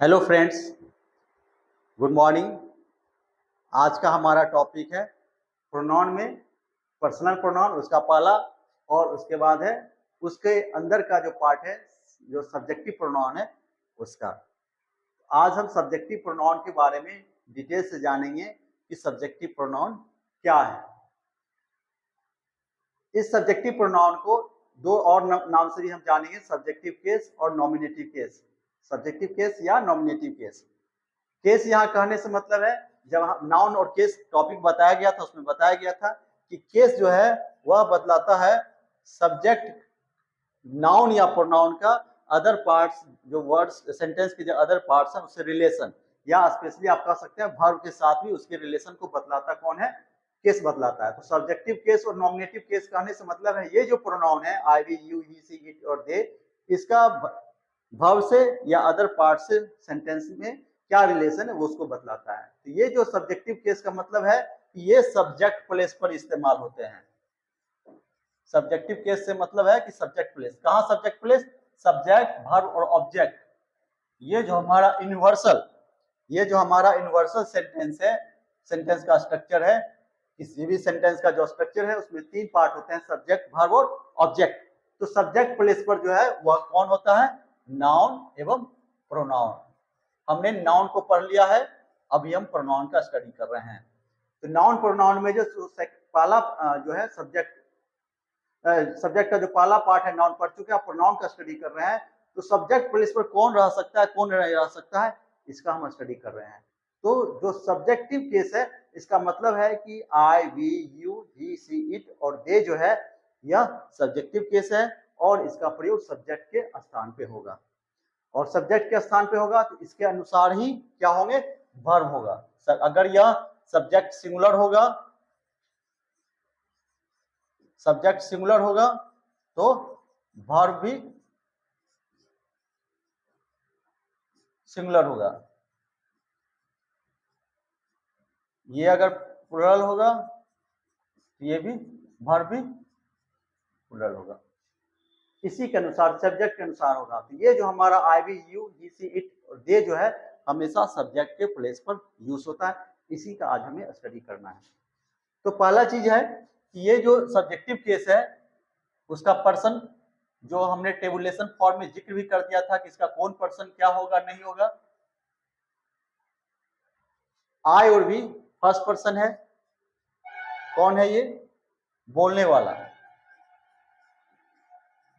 Hello friends, good morning. आज का हमारा टॉपिक है प्रोनाउन में पर्सनल प्रोनाउन, उसका पहला, और उसके बाद है उसके अंदर का जो पार्ट है जो सब्जेक्टिव प्रोनाउन है उसका। आज हम सब्जेक्टिव प्रोनाउन के बारे में डिटेल से जानेंगे कि सब्जेक्टिव प्रोनाउन क्या है। इस सब्जेक्टिव प्रोनाउन को दो और नाम से भी हम जानेंगे, सब्जेक्टिव केस और नॉमिनेटिव केस। सब्जेक्टिव केस या नॉमिनेटिव केस। केस यहाँ कहने से मतलब है, जब नाउन और केस टॉपिक बताया गया था उसमें बताया गया था कि केस जो है वह बतलाता है सब्जेक्ट नाउन या प्रोनाउन का अदर पार्ट्स, जो वर्ड्स सेंटेंस के जो अदर पार्ट्स हैं उससे रिलेशन, या स्पेशली आप कह सकते हैं वर्ब के साथ भी उसके रिलेशन को बतलाता कौन है, केस बतलाता है। तो सब्जेक्टिव केस और नॉमिनेटिव केस कहने से मतलब है ये जो प्रोनाउन है I, we, you, he, she, it और दे, इसका वर्ब से या अदर पार्ट से सेंटेंस में क्या रिलेशन है वो उसको बतलाता है। तो ये जो सब्जेक्टिव केस का मतलब है कि ये सब्जेक्ट प्लेस पर इस्तेमाल होते हैं। सब्जेक्टिव केस से मतलब है कि सब्जेक्ट प्लेस, कहाँ सब्जेक्ट प्लेस, सब्जेक्ट, वर्ब और ऑब्जेक्ट। ये जो हमारा यूनिवर्सल सेंटेंस है, सेंटेंस का स्ट्रक्चर है, किसी भी सेंटेंस का जो स्ट्रक्चर है उसमें तीन पार्ट होते हैं, सब्जेक्ट, वर्ब और ऑब्जेक्ट। तो सब्जेक्ट प्लेस पर जो है वह कौन होता है, नाउन एवं प्रोनाउन। हमने नाउन को पढ़ लिया है, अभी हम प्रोनाउन का स्टडी कर रहे हैं। तो नाउन प्रोनाउन में जो पहला जो है सब्जेक्ट का जो पहला पार्ट है नाउन पढ़ चुके हैं, आप प्रोनाउन का स्टडी कर रहे हैं। तो सब्जेक्ट प्लेस पर कौन रह सकता है, कौन नहीं रह सकता है, इसका हम स्टडी कर रहे हैं। तो जो सब्जेक्टिव केस है इसका मतलब है कि I, we, you, he, she, it और दे जो है यह सब्जेक्टिव केस है और इसका प्रयोग सब्जेक्ट के स्थान पे होगा। और सब्जेक्ट के स्थान पे होगा तो इसके अनुसार ही क्या होंगे, वर्ब होगा। अगर यह सब्जेक्ट सिंगुलर होगा, तो वर्ब भी सिंगुलर होगा। ये अगर प्लुरल होगा तो ये भी वर्ब भी प्लुरल होगा। इसी के अनुसार सब्जेक्ट के अनुसार होगा। तो ये जो हमारा I, we, you, he, she, it और दे जो है हमेशा सब्जेक्ट के प्लेस पर यूज होता है। इसी का आज हमें स्टडी करना है। तो पहला चीज है कि ये जो सब्जेक्टिव केस है उसका पर्सन, जो हमने टेबुलेशन फॉर्म में जिक्र भी कर दिया था कि इसका कौन पर्सन क्या होगा नहीं होगा। आई और वी फर्स्ट पर्सन है। कौन है ये, बोलने वाला।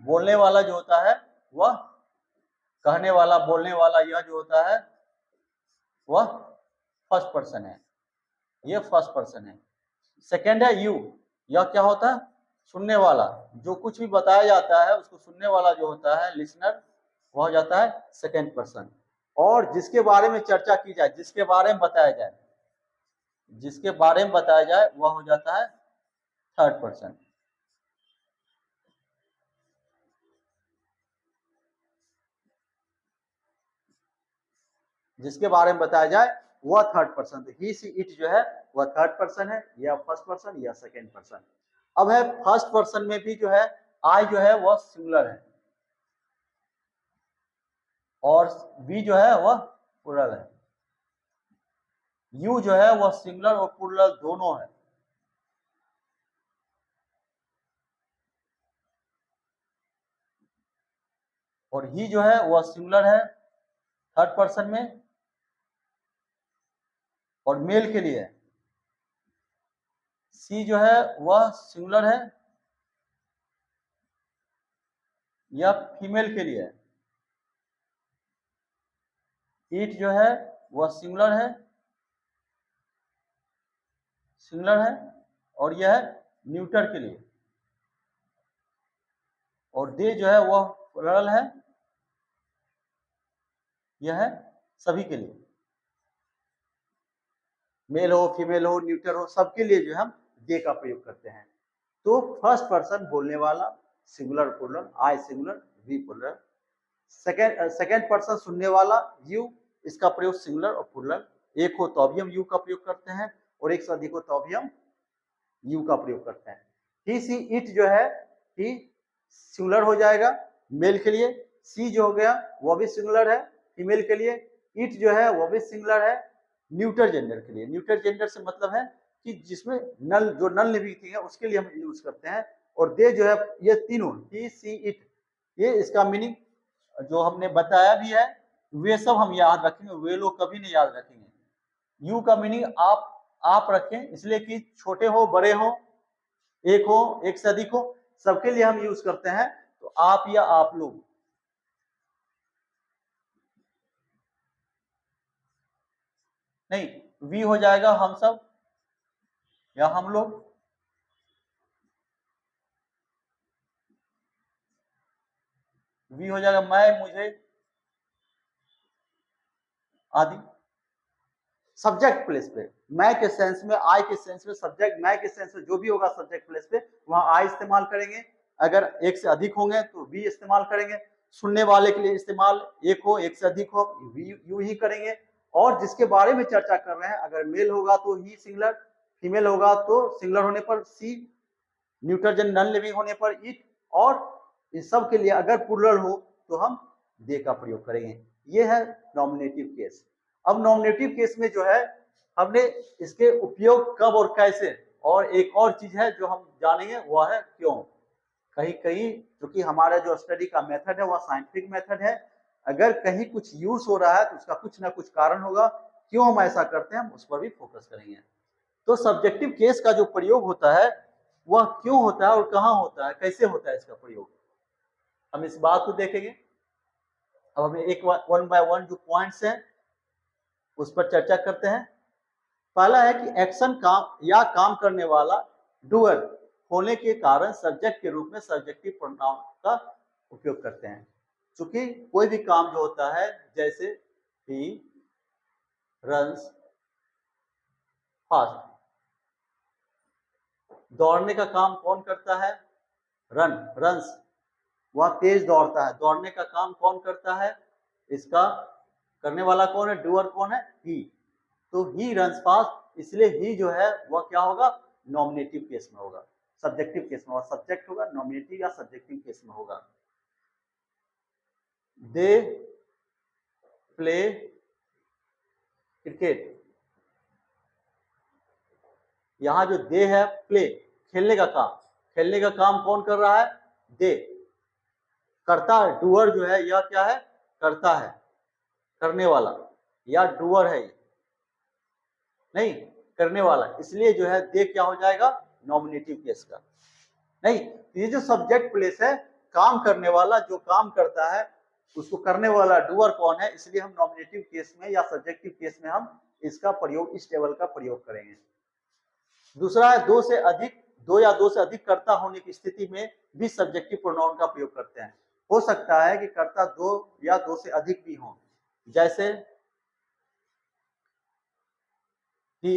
बोलने वाला जो होता है वह कहने वाला, बोलने वाला, यह जो होता है वह फर्स्ट पर्सन है, ये फर्स्ट पर्सन है। सेकेंड है यू, यह क्या होता है, सुनने वाला। जो कुछ भी बताया जाता है उसको सुनने वाला जो होता है, लिसनर, वह हो जाता है सेकेंड पर्सन। और जिसके बारे में चर्चा की जाए, जिसके बारे में बताया जाए वह हो जाता है थर्ड पर्सन। जिसके बारे में बताया जाए वह third person. He, she, it जो है वह थर्ड पर्सन है, या फर्स्ट पर्सन या सेकेंड पर्सन। अब है फर्स्ट पर्सन में भी जो है आई जो है वह सिंगुलर है और वी जो है वह प्लुरल है। यू जो है वह सिंगुलर और प्लुरल दोनों है। और ही जो है वह सिंगुलर है थर्ड पर्सन में और मेल के लिए। सी जो है वह सिंगुलर है या फीमेल के लिए। इट जो है वह सिंगुलर है और यह है न्यूटर के लिए। और दे जो है वह प्लुरल है, यह है सभी के लिए, मेल हो, फीमेल हो, न्यूटर हो, सबके लिए जो हम दे का प्रयोग करते हैं। तो फर्स्ट पर्सन बोलने वाला, singular plural, I singular, we plural. Second person सुनने वाला, यू, इसका प्रयोग सिंगुलर और प्लुरल। एक हो तो भी हम यू का प्रयोग करते हैं और एक से अधिक हो तो भी हम यू का प्रयोग करते हैं। ही, सी, इट जो है ही सिंगुलर हो जाएगा मेल के लिए। सी जो हो गया वह भी सिंगुलर है फीमेल के लिए। इट जो है वो भी सिंगुलर है न्यूटर जेंडर के लिए। न्यूटर जेंडर से मतलब है कि जिसमें नल, जो नल लिविंग थिंग है उसके लिए हम यूज करते हैं। और दे जो है, ये तीनों ही, सी, इट, ये इसका मीनिंग जो हमने बताया भी है, वे सब हम याद रखेंगे, वे लोग कभी नहीं याद रखेंगे। यू का मीनिंग आप रखें, इसलिए कि छोटे हो बड़े हो, एक से अधिक हो, सबके लिए हम यूज करते हैं। तो आप या आप लोग, नहीं, वी हो जाएगा हम सब या हम लोग, वी हो जाएगा मैं, मुझे, आदि। सब्जेक्ट प्लेस पे मैं के सेंस में, आई के सेंस में, सब्जेक्ट मैं के सेंस में जो भी होगा सब्जेक्ट प्लेस पे वहां आई इस्तेमाल करेंगे। अगर एक से अधिक होंगे तो वी इस्तेमाल करेंगे। सुनने वाले के लिए इस्तेमाल एक हो, एक से अधिक हो, यू ही करेंगे। और जिसके बारे में चर्चा कर रहे हैं, अगर मेल होगा तो ही सिंगुलर, फीमेल होगा तो सिंगुलर होने पर सी, न्यूटर जेंडर नॉन लिविंग होने पर इट, और इस सब के लिए अगर प्लूरल हो तो हम दे का प्रयोग करेंगे। ये है नॉमिनेटिव केस। अब नॉमिनेटिव केस में जो है हमने इसके उपयोग कब और कैसे, और एक और चीज है जो हम जानेंगे वह है क्यों। कहीं कहीं क्योंकि हमारा जो स्टडी का मेथड है वह साइंटिफिक मेथड है, अगर कहीं कुछ यूज हो रहा है तो उसका कुछ ना कुछ कारण होगा, क्यों हम ऐसा करते हैं हम उस पर भी फोकस करेंगे। तो सब्जेक्टिव केस का जो प्रयोग होता है वह क्यों होता है और कहाँ होता है, कैसे होता है इसका प्रयोग, हम इस बात को देखेंगे। अब हमें एक वन बाय वन जो पॉइंट्स हैं उस पर चर्चा करते हैं। पहला है कि एक्शन काम या काम करने वाला डूअर होने के कारण सब्जेक्ट के रूप में सब्जेक्टिव प्रोनाउन का उपयोग करते हैं। क्योंकि कोई भी काम जो होता है, जैसे ही रन्स फास्ट, दौड़ने का काम कौन करता है, रन्स, वह तेज दौड़ता है। दौड़ने का काम कौन करता है, इसका करने वाला कौन है, डूअर कौन है, ही। तो ही रन्स फास्ट, इसलिए ही जो है वह क्या होगा, नॉमिनेटिव केस में होगा, सब्जेक्टिव केस में होगा। सब्जेक्ट होगा, नॉमिनेटिव या सब्जेक्टिव केस में होगा। दे प्ले क्रिकेट, यहां जो दे है, प्ले, खेलने का काम, खेलने का काम कौन कर रहा है, दे करता है। डूअर जो है यह क्या है, करता है, करने वाला, या डूअर है नहीं, करने वाला, इसलिए जो है दे क्या हो जाएगा, नॉमिनेटिव केस का। नहीं, ये जो सब्जेक्ट प्लेस है, काम करने वाला जो काम करता है उसको करने वाला डूअर कौन है, इसलिए हम नॉमिनेटिव केस में या सब्जेक्टिव केस में हम इसका प्रयोग, इस टेबल का प्रयोग करेंगे। दूसरा है दो से अधिक, दो या दो से अधिक कर्ता होने की स्थिति में भी सब्जेक्टिव प्रोनाउन का प्रयोग करते हैं। हो सकता है कि कर्ता दो या दो से अधिक भी हों, जैसे he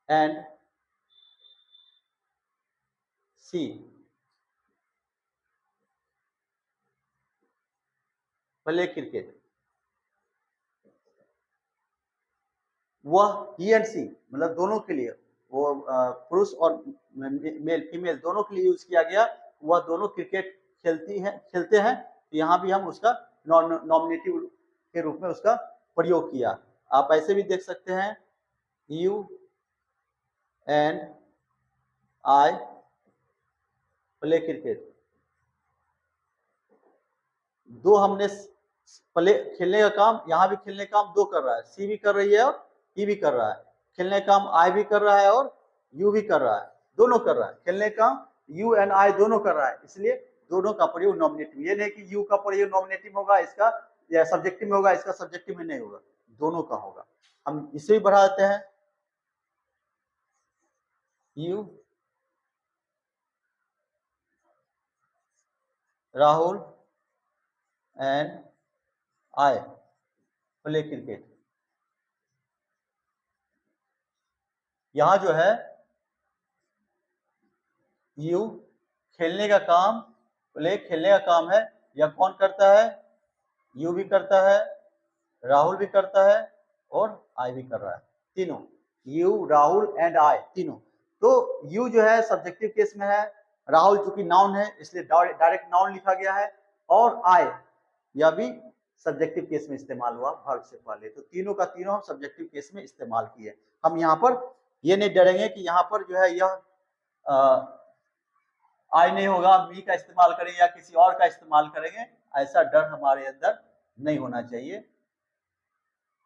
and she, play cricket, वह ही एंड सी मतलब दोनों के लिए, वो पुरुष और मेल फीमेल दोनों के लिए यूज किया गया, वह दोनों क्रिकेट खेलते हैं। तो यहाँ भी हम उसका नॉमिनेटिव के रूप में उसका प्रयोग किया। आप ऐसे भी देख सकते हैं, you and I play cricket, दो हमने प्ले खेलने का काम, यहाँ भी खेलने का काम दो कर रहा है, सी भी कर रही है और ई भी कर रहा है। खेलने का काम आई भी कर रहा है और यू भी कर रहा है, दोनों कर रहा है। खेलने का यू एंड आई दोनों कर रहा है, इसलिए दोनों का प्रयोग नॉमिनेटिव। ये नहीं कि यू का प्रयोग नॉमिनेटिव होगा, इसका या सब्जेक्टिव में होगा, इसका सब्जेक्टिव में नहीं होगा, दोनों का होगा। हम इसे भी बढ़ा देते हैं, you Rahul and I play cricket. यहां जो है यू खेलने का काम, प्ले खेलने का काम है, यह कौन करता है, यू भी करता है, राहुल भी करता है और आई भी कर रहा है, तीनों, यू राहुल एंड आई तीनों। तो यू जो है सब्जेक्टिव केस में है, राहुल चूंकि नाउन है इसलिए डायरेक्ट नाउन लिखा गया है, और आई यह भी सब्जेक्टिव केस में इस्तेमाल हुआ वर्ब से पहले। तो तीनों का तीनों हम सब्जेक्टिव केस में इस्तेमाल किए। हम यहाँ पर ये नहीं डरेंगे कि यहाँ पर जो है यह आई नहीं होगा, मी का इस्तेमाल करेंगे या किसी और का इस्तेमाल करेंगे, ऐसा डर हमारे अंदर नहीं होना चाहिए।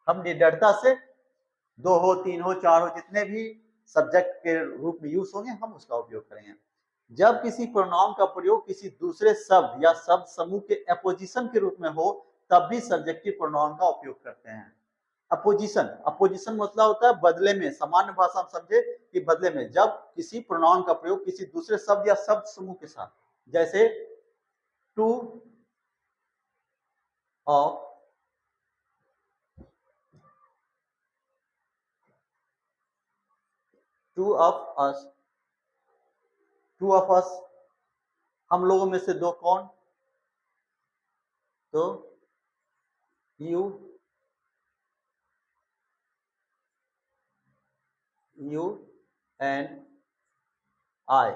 हम निडरता से दो हो, तीन हो, चार हो, जितने भी सब्जेक्ट के रूप में यूज होंगे हम उसका उपयोग करेंगे। जब किसी प्रोनाउन का प्रयोग किसी दूसरे शब्द या शब्द समूह के अपोजिशन के रूप में हो तब भी सब्जेक्टिव प्रोनाउन का उपयोग करते हैं। अपोजिशन, अपोजिशन मतलब होता है बदले में, सामान्य भाषा में समझे कि बदले में, जब किसी प्रोनाउन का प्रयोग किसी दूसरे शब्द या शब्द समूह के साथ, जैसे two of two of us, two of us, हम लोगों में से दो कौन, तो you and I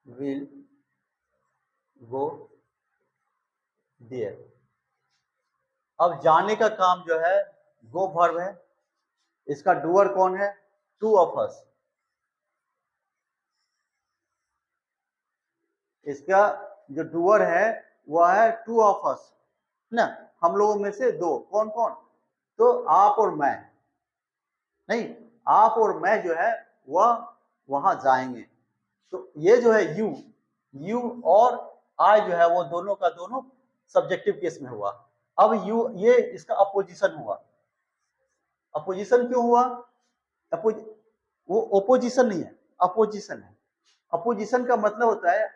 will go there. अब जाने का काम जो है गो वर्ब है, इसका डूअर कौन है, टू ऑफ अस, इसका जो डूअर है वह है टू ऑफ अस ना, हम लोगों में से दो, कौन कौन, तो आप और मैं, नहीं आप और मैं जो है वह वहां जाएंगे। तो ये जो है यू और आई जो है वो दोनों का दोनों सब्जेक्टिव केस में हुआ। अब यू, ये इसका अपोजिशन हुआ। अपोजिशन क्यों हुआ, वो ओपोजिशन नहीं है, अपोजिशन है। अपोजिशन का मतलब होता है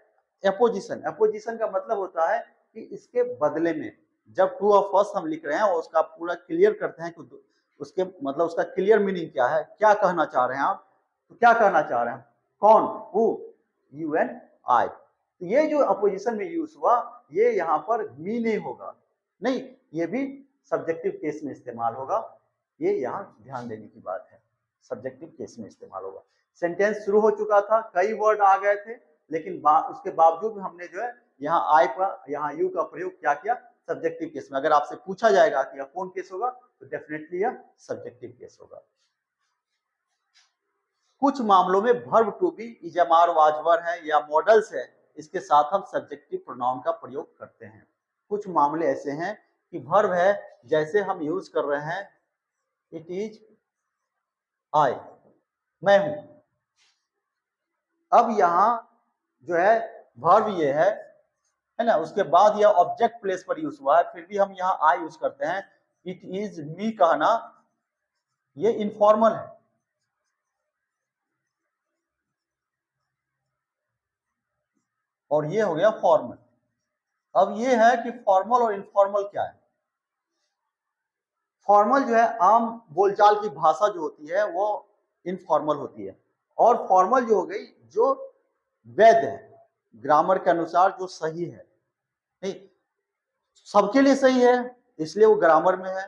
अपोजिशन, अपोजिशन का मतलब होता है कि इसके बदले में, जब टू ऑफ अस हम लिख रहे हैं और उसका पूरा क्लियर करते हैं कि उसके मतलब उसका क्लियर मीनिंग क्या है, क्या कहना चाह रहे हैं आप, तो क्या कहना चाह रहे हैं, कौन, हु, यू एंड आई। तो ये जो अपोजिशन में यूज हुआ ये यहाँ पर मी नहीं होगा, नहीं, ये भी सब्जेक्टिव केस में इस्तेमाल होगा। ये यहाँ ध्यान देने की बात है, सब्जेक्टिव केस में इस्तेमाल होगा। सेंटेंस शुरू हो चुका था, कई वर्ड आ गए थे, लेकिन उसके बावजूद हमने जो है यहाँ आई का, यहाँ यू का प्रयोग क्या किया, सब्जेक्टिव केस में। अगर आपसे पूछा जाएगा कि यह कौन केस होगा तो डेफिनेटली यह सब्जेक्टिव केस होगा। कुछ मामलों में वर्ब टू बी, इजमार, वाजवर है या मॉडल्स है, इसके साथ हम सब्जेक्टिव प्रोनाउन का प्रयोग करते हैं। कुछ मामले ऐसे हैं कि वर्ब है, जैसे हम यूज कर रहे हैं इट इज आई, मैं हूं। अब यहां जो है वर्ब ये है ना, उसके बाद यह ऑब्जेक्ट प्लेस पर यूज हुआ है, फिर भी हम यहाँ आई यूज करते हैं। इट इज मी कहना ये इनफॉर्मल है, और ये हो गया फॉर्मल। अब ये है कि फॉर्मल और इनफॉर्मल क्या है। फॉर्मल जो है आम बोलचाल की भाषा जो होती है वो इनफॉर्मल होती है, और फॉर्मल जो हो गई जो वैध है, ग्रामर के अनुसार जो सही है, नहीं सबके लिए सही है इसलिए वो ग्रामर में है,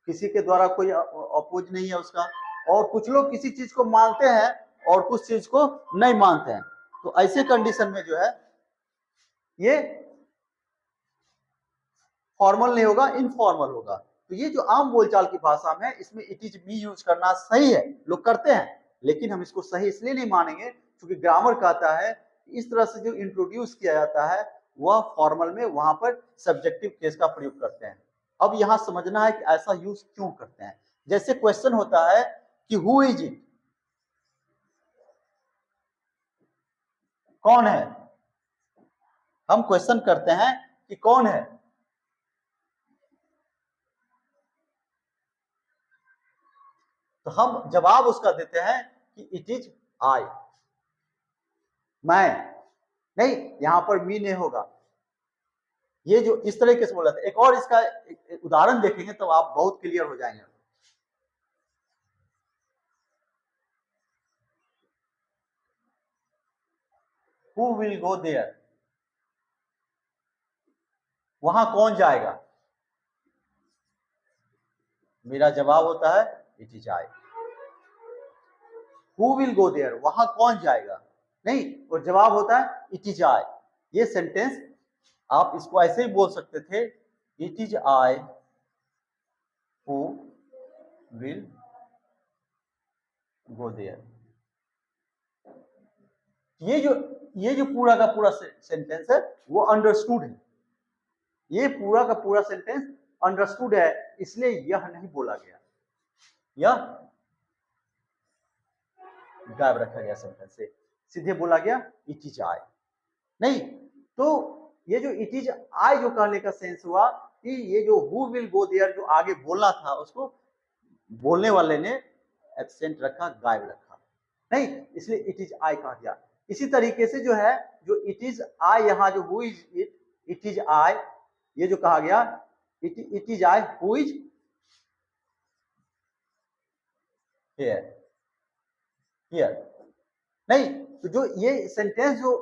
किसी के द्वारा कोई अपोज नहीं है उसका। और कुछ लोग किसी चीज को मानते हैं और कुछ चीज को नहीं मानते हैं, तो ऐसे कंडीशन में जो है ये फॉर्मल नहीं होगा, इनफॉर्मल होगा। तो ये जो आम बोलचाल की भाषा में है इसमें इट इज मी यूज करना सही है, लोग करते हैं, लेकिन हम इसको सही इसलिए नहीं मानेंगे क्योंकि ग्रामर कहता है इस तरह से जो इंट्रोड्यूस किया जाता है वह फॉर्मल में, वहां पर सब्जेक्टिव केस का प्रयोग करते हैं। अब यहां समझना है कि ऐसा यूज क्यों करते हैं। जैसे क्वेश्चन होता है कि हु इज इट, कौन है, हम क्वेश्चन करते हैं कि कौन है, तो हम जवाब उसका देते हैं कि इट इज आई, मैं, नहीं यहां पर मी नहीं होगा। ये जो इस तरीके से बोला था, एक और इसका एक उदाहरण देखेंगे तो आप बहुत क्लियर हो जाएंगे। हु विल गो देयर, वहां कौन जाएगा, मेरा जवाब होता है it is I. Who will go there, वहां कौन जाएगा, नहीं, और जवाब होता है इट इज आई। ये सेंटेंस आप इसको ऐसे ही बोल सकते थे, it is I who will go there. ये जो पूरा का पूरा सेंटेंस है वो अंडरस्टूड है, ये पूरा का पूरा सेंटेंस अंडरस्टूड है, इसलिए यह नहीं बोला गया, यह गायब रखा गया सेंटेंस से, सीधे बोला गया इट इज आई। नहीं तो ये जो इट इज आई जो कहने का सेंस हुआ कि ये जो हु विल गो देयर जो आगे बोलना था उसको बोलने वाले ने एब्सेंट रखा, गायब रखा, नहीं इसलिए इट इज आई कहा गया। इसी तरीके से जो है जो इट इज आई, यहाँ जो हु इज इट इज आई, ये जो कहा गया it is I who is here, here, नहीं तो जो ये सेंटेंस जो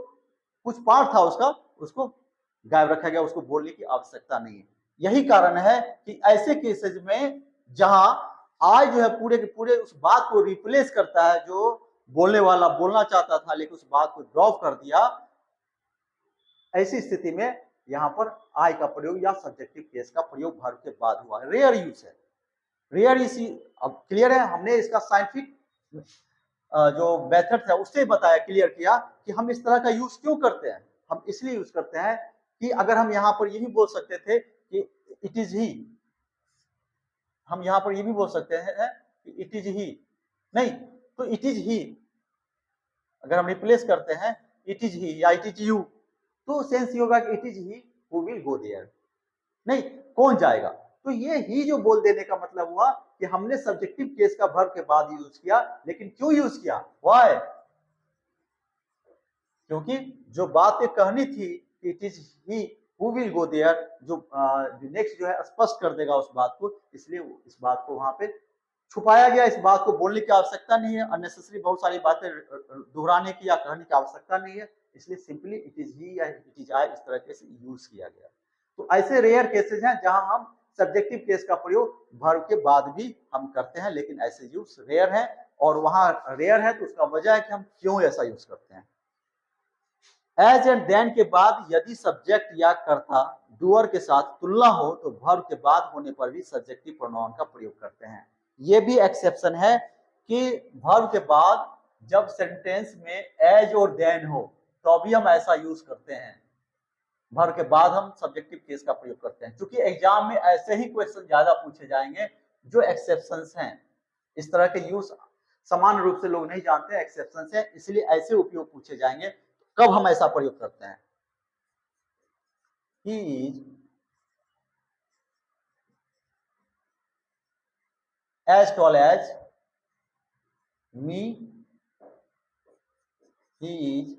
कुछ पार्ट था उसका उसको गायब रखा गया, उसको बोलने की आवश्यकता नहीं है। यही कारण है कि ऐसे केसेस में जहां आई जो है पूरे के पूरे उस बात को रिप्लेस करता है जो बोलने वाला बोलना चाहता था लेकिन उस बात को ड्रॉप कर दिया, ऐसी स्थिति में यहां पर आई का प्रयोग या सब्जेक्टिव केस का प्रयोग वर्ब के बाद हुआ है। रेयर यूज है, रेयर इसी। अब क्लियर है, हमने इसका साइंटिफिक जो मेथड था उससे बताया, क्लियर किया कि हम इस तरह का यूज क्यों करते हैं। हम इसलिए यूज करते हैं कि अगर हम यहाँ पर यही बोल सकते थे कि इट इज ही, हम यहाँ पर ये भी बोल सकते हैं कि इट इज ही, नहीं तो इट इज ही अगर हम रिप्लेस करते हैं इट इज ही या इट इज यू, तो सेंस ये होगा कि it is he who will go there, नहीं कौन जाएगा। तो ये ही जो बोल देने का मतलब हुआ कि हमने सब्जेक्टिव केस का वर्ब के बाद यूज किया, लेकिन क्यों यूज किया, व्हाई, क्योंकि जो बात ये कहनी थी it is he who will go there, जो नेक्स्ट जो है स्पष्ट कर देगा उस बात को, इसलिए इस बात को वहां पे छुपाया गया। इस बात को बोलने की आवश्यकता नहीं है, अननेसेसरी बहुत सारी बातें दोहराने की या कहने की आवश्यकता नहीं है, इसलिए सिंपली इट इज ही या इट इज आई इस तरह से यूज किया गया। तो ऐसे रेयर केसेस हैं जहां हम सब्जेक्टिव केस का प्रयोग वर्ब के बाद भी हम करते हैं, लेकिन ऐसे यूज रेयर है, और वहां रेयर है तो उसका वजह है कि हम क्यों ऐसा यूज करते हैं। एज एंड देन के बाद यदि सब्जेक्ट या कर्ता डूअर के साथ तुलना हो तो वर्ब के बाद होने पर भी सब्जेक्टिव प्रोनाउन का प्रयोग करते हैं। ये भी एक्सेप्शन है कि वर्ब के बाद जब सेंटेंस में एज और देन हो तो भी हम ऐसा यूज करते हैं, वर्ब के बाद हम सब्जेक्टिव केस का प्रयोग करते हैं, क्योंकि एग्जाम में ऐसे ही क्वेश्चन ज्यादा पूछे जाएंगे जो एक्सेप्शंस हैं। इस तरह के यूज समान रूप से लोग नहीं जानते, एक्सेप्शंस है, इसलिए ऐसे उपयोग पूछे जाएंगे। कब हम ऐसा प्रयोग करते हैं, he is as tall as me, he is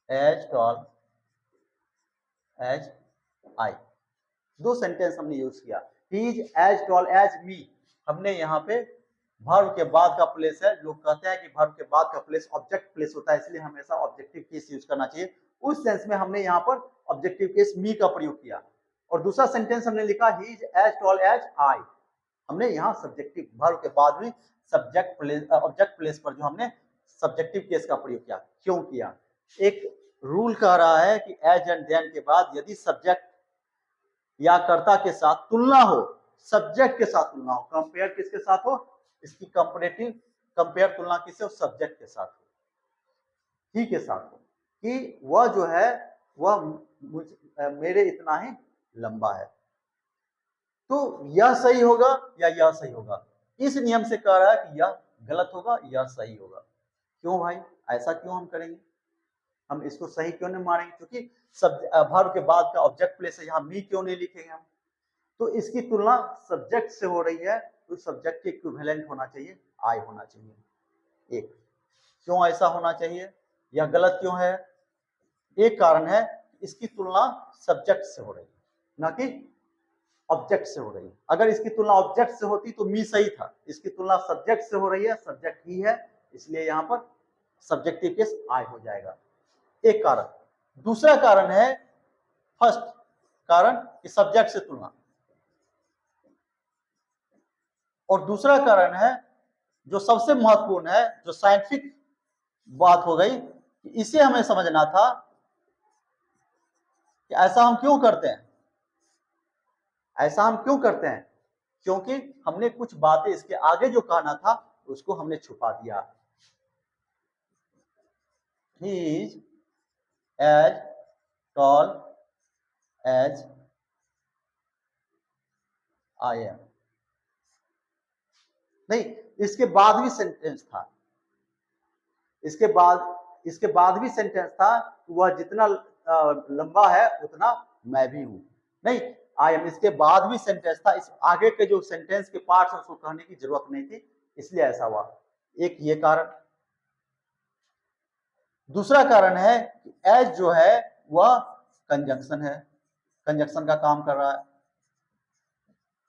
as tall as I। दो सेंटेंस हमने यूज किया, he is as tall as me, हमने यहाँ पे वर्ब के बाद का प्लेस है। लोग कहते हैं कि वर्ब के बाद का प्लेस ऑब्जेक्ट प्लेस होता है, इसलिए हमेशा ऑब्जेक्टिव केस यूज करना चाहिए। उस सेंस में हमने यहाँ पर ऑब्जेक्टिव केस मी का प्रयोग किया, और दूसरा सेंटेंस हमने लिखा he is as tall as I, हमने यहाँ सब्जेक्टिव वर्ब के बाद में सब्जेक्ट प्लेस ऑब्जेक्ट प्लेस पर जो हमने सब्जेक्टिव केस का प्रयोग किया। क्यों किया, एक रूल कह रहा है कि एज एंड देन के बाद यदि सब्जेक्ट या कर्ता के साथ तुलना हो, सब्जेक्ट के साथ तुलना हो, कंपेयर किसके साथ हो, इसकी कंपैरेटिव कंपेयर तुलना किससे हो, सब्जेक्ट के साथ हो, ही के साथ हो, कि वह जो है वह मेरे इतना ही लंबा है, तो यह सही होगा या यह सही होगा। इस नियम से कह रहा है कि यह गलत होगा, यह सही होगा। क्यों भाई, ऐसा क्यों हम करेंगे, हम इसको सही क्यों नहीं मानेंगे, क्योंकि वर्ब के बाद का ऑब्जेक्ट प्लेस है, यहाँ मी क्यों नहीं लिखेंगे हम, तो इसकी तुलना सब्जेक्ट से हो रही है, तो सब्जेक्ट के इक्विवेलेंट होना चाहिए, आई होना चाहिए। एक, क्यों ऐसा होना चाहिए, यह गलत क्यों है, एक कारण है इसकी तुलना सब्जेक्ट से हो रही है ना कि ऑब्जेक्ट से हो रही है। अगर इसकी तुलना ऑब्जेक्ट से होती तो मी सही था, इसकी तुलना सब्जेक्ट से हो रही है, सब्जेक्ट ही है, इसलिए यहाँ पर सब्जेक्टिव केस आई हो जाएगा, एक कारण। दूसरा कारण है, फर्स्ट कारण कि सब्जेक्ट से तुलना, और दूसरा कारण है जो सबसे महत्वपूर्ण है, जो साइंटिफिक बात हो गई, इसे हमें समझना था कि ऐसा हम क्यों करते हैं, ऐसा हम क्यों करते हैं, क्योंकि हमने कुछ बातें इसके आगे जो कहना था उसको हमने छुपा दिया। He is as tall as I am. नहीं, इसके बाद भी सेंटेंस था, इसके बाद भी सेंटेंस था, वह जितना लंबा है उतना मैं भी हूं। नहीं, आई एम इसके बाद भी सेंटेंस था, इस आगे के जो सेंटेंस के पार्ट्स उसको कहने की जरूरत नहीं थी, इसलिए ऐसा हुआ। एक ये कारण। दूसरा कारण है कि एज जो है वह कंजंक्शन है, कंजंक्शन का काम कर रहा है।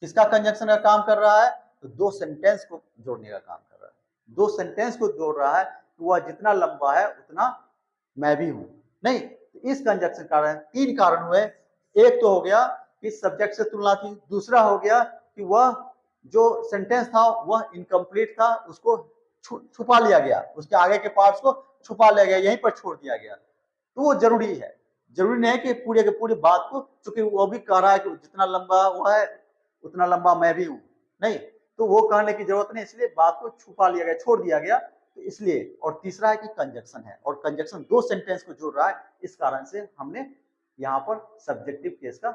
किसका कंजंक्शन का काम कर रहा है? तो दो सेंटेंस को जोड़ने का काम कर रहा है, दो सेंटेंस को जोड़ रहा है, तो वह जितना लंबा है उतना मैं भी हूं। नहीं, तो इस कंजंक्शन कारण तीन कारण हुए। एक तो हो गया कि सब्जेक्ट से तुलना थी, दूसरा हो गया कि वह जो सेंटेंस था वह इनकम्प्लीट था, उसको छुपा लिया गया, उसके आगे के पार्ट्स को छुपा लिया गया, यहीं पर छोड़ दिया गया। तो वो जरूरी है, जरूरी नहीं है कि पूरे के पूरी बात को, चूंकि वो भी कह रहा है कि जितना लंबा वो है उतना लंबा मैं भी हूं, नहीं, तो वो कहने की जरूरत नहीं, इसलिए बात को छुपा लिया गया, छोड़ दिया गया, तो इसलिए। और तीसरा है कि कंजंक्शन है, और कंजंक्शन दो सेंटेंस को जोड़ रहा है, इस कारण से हमने यहां पर सब्जेक्टिव केस का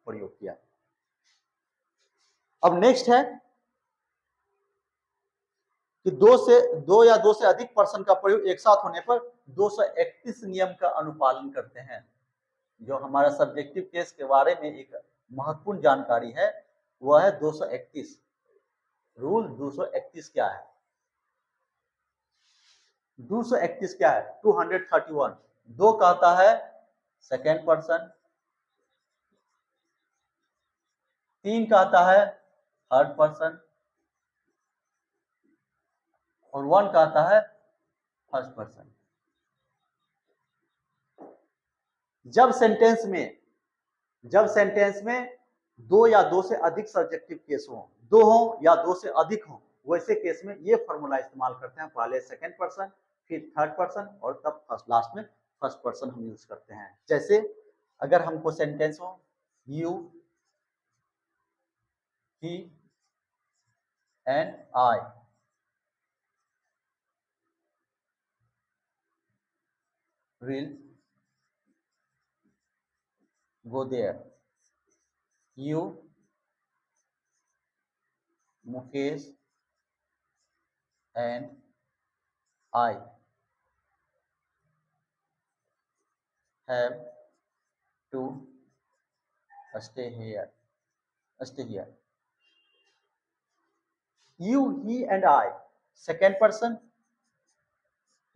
प्रयोग किया। अब नेक्स्ट है कि दो या दो से अधिक पर्सन का प्रयोग एक साथ होने पर 231 नियम का अनुपालन करते हैं। जो हमारा सब्जेक्टिव केस के बारे में एक महत्वपूर्ण जानकारी है वह है 231। रूल 231 क्या है? 231 क्या है? 231 दो कहता है सेकेंड पर्सन, तीन कहता है थर्ड पर्सन, और वन कहता है फर्स्ट पर्सन। जब सेंटेंस में दो या दो से अधिक सब्जेक्टिव केस हो, दो हो या दो से अधिक हो, वैसे केस में ये फॉर्मूला इस्तेमाल करते हैं, पहले सेकंड पर्सन, फिर थर्ड पर्सन, और तब फर्स्ट, लास्ट में फर्स्ट पर्सन हम यूज करते हैं। जैसे अगर हमको सेंटेंस हो you, he and I, will go there. You, Mukesh and I have to stay here. You, he and I, second person,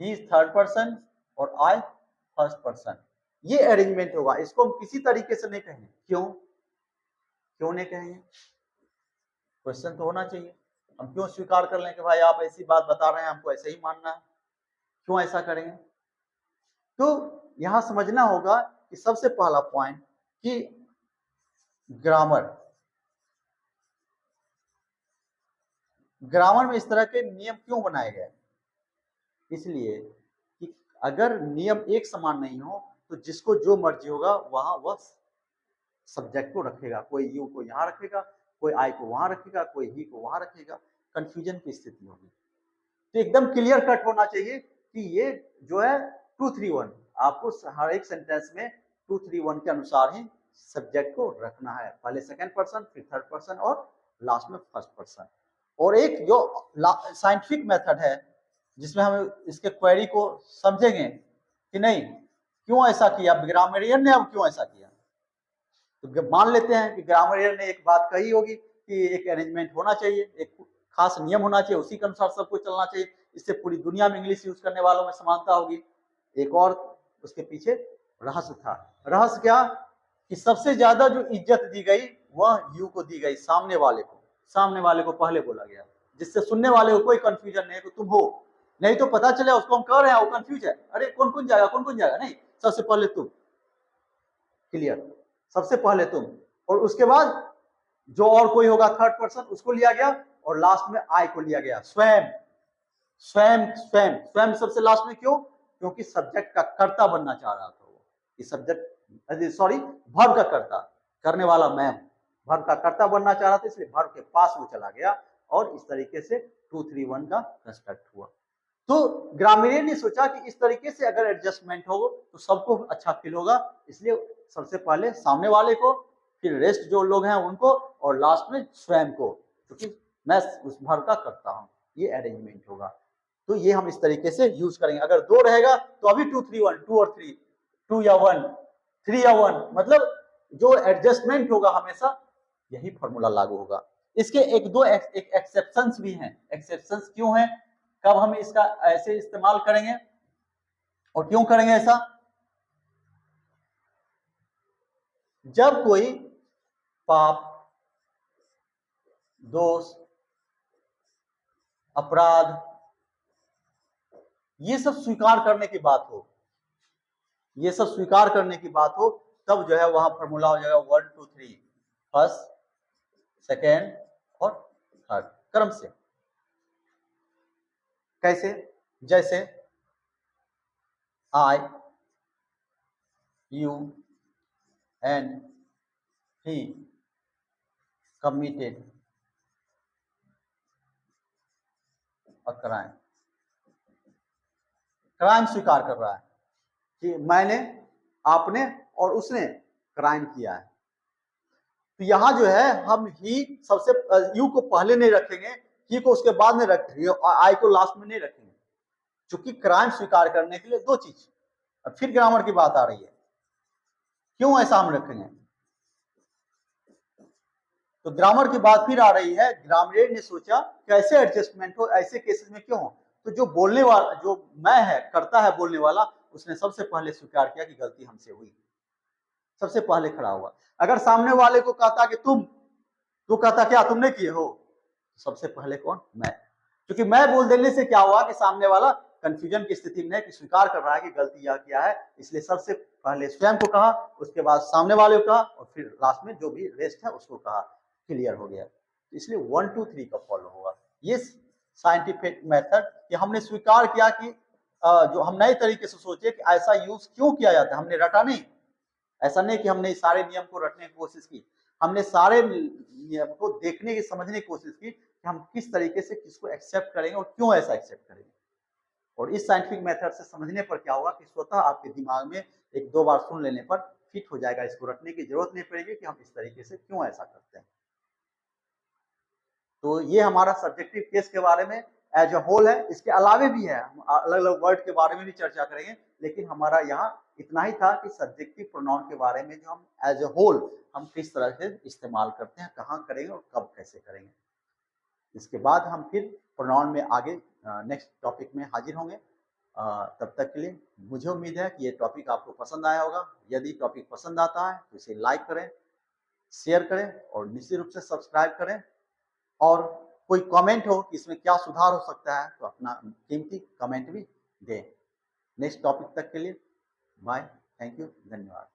he is third person और I first person। ये arrangement होगा, इसको हम किसी तरीके से नहीं कहेंगे। क्यों नहीं कहेंगे? क्वेश्चन तो होना चाहिए। हम क्यों स्वीकार कर लें कि भाई आप ऐसी बात बता रहे हैं, हमको ऐसे ही मानना है, क्यों ऐसा करेंगे? तो यहां समझना होगा कि सबसे पहला पॉइंट कि ग्रामर में इस तरह के नियम क्यों बनाए गए? इसलिए कि अगर नियम एक समान नहीं हो तो जिसको जो मर्जी होगा वहां वह सब्जेक्ट को रखेगा, कोई यू को यहां रखेगा, कोई आई को वहां रखेगा, कोई ही को वहां रखेगा, कंफ्यूजन की स्थिति होगी। तो एकदम क्लियर कट होना चाहिए कि ये जो है 231, आपको हर एक सेंटेंस में 231 के अनुसार ही सब्जेक्ट को रखना है, पहले सेकंड पर्सन, फिर थर्ड पर्सन और लास्ट में फर्स्ट पर्सन। और एक जो साइंटिफिक मेथड है जिसमें हम इसके क्वेरी को समझेंगे कि नहीं क्यों ऐसा किया, ग्रामरियन ने अब क्यों ऐसा किया। तो मान लेते हैं कि ग्रामरियन ने एक बात कही होगी कि एक अरेंजमेंट होना चाहिए, एक खास नियम होना चाहिए, उसी के अनुसार सबको चलना चाहिए, इससे पूरी दुनिया में इंग्लिश यूज करने वालों में समानता होगी। एक और उसके पीछे रहस्य था। रहस्य क्या? कि सबसे ज्यादा जो इज्जत दी गई वह यू को दी गई, सामने वाले को पहले बोला गया, जिससे सुनने वाले को कोई कंफ्यूजन नहीं कि तुम हो, नहीं तो पता चले उसको हम कह रहे हैं वो कंफ्यूज है, अरे कौन कौन जाएगा, नहीं, सबसे पहले तुम। क्लियर? सबसे पहले तुम, और उसके बाद जो और कोई होगा थर्ड पर्सन उसको लिया गया, और लास्ट में आई को लिया गया। स्वयं सबसे लास्ट में क्यों? क्योंकि सब्जेक्ट का कर्ता बनना चाह रहा था वो, कि सब्जेक्ट सॉरी वर्ब का कर्ता, करने वाला मैं हूं, वर्ब का कर्ता बनना चाह रहा था इसलिए वर्ब के पास वो चला गया और इस तरीके से 2 3 1 का कंस्ट्रक्ट हुआ। तो ग्रामीण ने सोचा कि इस तरीके से अगर एडजस्टमेंट हो तो सबको अच्छा फील होगा, इसलिए सबसे पहले सामने वाले को, फिर रेस्ट जो लोग हैं उनको, और लास्ट में स्वयं को, क्योंकि मैं उस भर का करता हूं, ये अरेंजमेंट होगा। तो ये हम इस तरीके से यूज करेंगे। अगर 2 रहेगा तो अभी 2 3 1, 2 और 3, 2 या 1, 3 या 1, मतलब जो एडजस्टमेंट होगा हमेशा यही फॉर्मूला लागू होगा। इसके एक दो एक्सेप्शंस भी हैं। एक्सेप्शंस क्यों हैं, कब हम इसका ऐसे इस्तेमाल करेंगे और क्यों करेंगे ऐसा? जब कोई पाप, दोष, अपराध ये सब स्वीकार करने की बात हो, ये सब स्वीकार करने की बात हो, तब जो है वहां फॉर्मूला हो जाएगा 1 2 3, फर्स्ट, सेकेंड और थर्ड क्रम से। कैसे? जैसे I, you and he committed a crime। Crime स्वीकार कर रहा है कि मैंने, आपने और उसने क्राइम किया है। तो यहां जो है हम ही सबसे, यू को पहले नहीं रखेंगे, ही को उसके बाद में रखेंगे, आई को लास्ट में नहीं रखेंगे, क्योंकि क्राइम स्वीकार करने के लिए दो चीज। अब फिर ग्रामर की बात आ रही है, क्यों ऐसा हम रखेंगे? तो ग्रामर की बात फिर आ रही है। ग्रामर ने सोचा कैसे एडजस्टमेंट हो, ऐसे केसेस में क्यों हो? तो जो बोलने वाला, जो मैं है, करता है बोलने वाला, उसने सबसे पहले स्वीकार किया कि गलती हमसे हुई, सबसे पहले खड़ा हुआ। अगर सामने वाले को कहता कि तुम, तो कहता क्या तुमने किए हो, सबसे पहले कौन? मैं। क्योंकि मैं बोल देने से क्या हुआ कि सामने वाला कंफ्यूजन की स्थिति में है कि स्वीकार कर रहा है कि गलती यह किया है, इसलिए सबसे पहले स्वयं को कहा, उसके बाद सामने वाले को कहा, और फिर लास्ट में जो भी रेस्ट है उसको कहा। क्लियर हो गया। इसलिए 1 2 3 का फॉलो होगा। ये साइंटिफिक मेथड कि हमने स्वीकार किया कि जो हम नए तरीके से सोचे कि ऐसा यूज क्यों किया जाता है, हमने रटा नहीं। ऐसा नहीं कि हमने सारे नियम को रटने की कोशिश की, हमने सारे नियम को देखने की, समझने की कोशिश की कि हम किस तरीके से किसको एक्सेप्ट करेंगे और क्यों ऐसा एक्सेप्ट करेंगे। और इस साइंटिफिक मेथड से समझने पर क्या होगा कि स्वतः आपके दिमाग में एक दो बार सुन लेने पर फिट हो जाएगा, इसको रटने की जरूरत नहीं पड़ेगी कि हम इस तरीके से क्यों ऐसा करते हैं। तो ये हमारा सब्जेक्टिव केस के बारे में एज अ होल है। इसके अलावे भी है, हम अलग अलग वर्ड के बारे में भी चर्चा करेंगे, लेकिन हमारा यहाँ इतना ही था कि सब्जेक्टिव प्रोनाउन के बारे में जो हम एज अ होल हम किस तरह से इस्तेमाल करते हैं, कहाँ करेंगे और कब कैसे करेंगे। इसके बाद हम फिर प्रोनाउन में आगे नेक्स्ट टॉपिक में हाजिर होंगे। तब तक के लिए मुझे उम्मीद है कि ये टॉपिक आपको पसंद आया होगा। यदि टॉपिक पसंद आता है तो इसे लाइक करें, शेयर करें और निश्चित रूप से सब्सक्राइब करें। और कोई कमेंट हो कि इसमें क्या सुधार हो सकता है तो अपना कीमती कमेंट भी दें। नेक्स्ट टॉपिक तक के लिए बाय, थैंक यू, धन्यवाद।